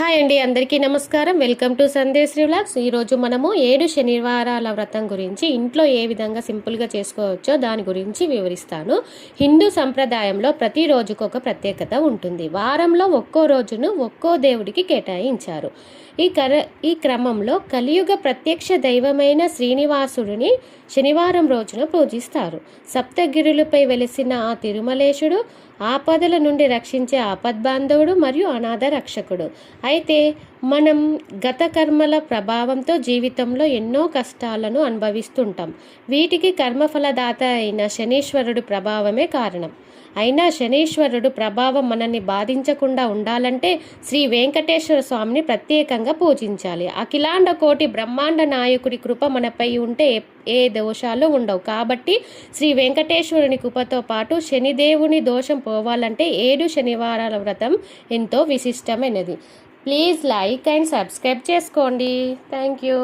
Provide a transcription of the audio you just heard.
Hi అండి, అందరికీ నమస్కారం. Welcome to Sandeshri vlogs. ఈరోజు మనము 7 శనివారాల వ్రతం గురించి ఇంట్లో ఏ విధంగా సింపుల్గా చేసుకోవచ్చో దాని గురించి వివరిస్తాను. హిందూ సంప్రదాయంలో ప్రతి రోజుకు ఒక ప్రత్యేకత ఉంటుంది. వారంలో ఒక్కో రోజును ఒక్కో దేవుడికి కేటాయించారు. ఈ క్రమంలో కలియుగ ప్రత్యక్ష దైవమైన శ్రీనివాసుడిని శనివారం రోజున పూజిస్తారు. సప్తగిరులపై వెలిసిన ఆ తిరుమలేశుడు ఆపదల నుండి రక్షించే ఆపద్బాంధవుడు మరియు అనాథ రక్షకుడు. అయితే మనం గత కర్మల ప్రభావంతో జీవితంలో ఎన్నో కష్టాలను అనుభవిస్తుంటాం. వీటికి కర్మఫలదాత అయిన శనీశ్వరుడు ప్రభావమే కారణం. అయినా శనీశ్వరుడు ప్రభావం మనల్ని బాధించకుండా ఉండాలంటే శ్రీ వెంకటేశ్వర స్వామిని ప్రత్యేకంగా పూజించాలి. అఖిలాండ కోటి బ్రహ్మాండ నాయకుడి కృప మనపై ఉంటే ఏ దోషాలు ఉండవు. కాబట్టి శ్రీ వెంకటేశ్వరుని కృపతో పాటు శనిదేవుని దోషం పోవాలంటే 7 శనివారాల వ్రతం ఎంతో విశిష్టమైనది. ప్లీజ్ లైక్ అండ్ సబ్స్క్రైబ్ చేసుకోండి. Thank you.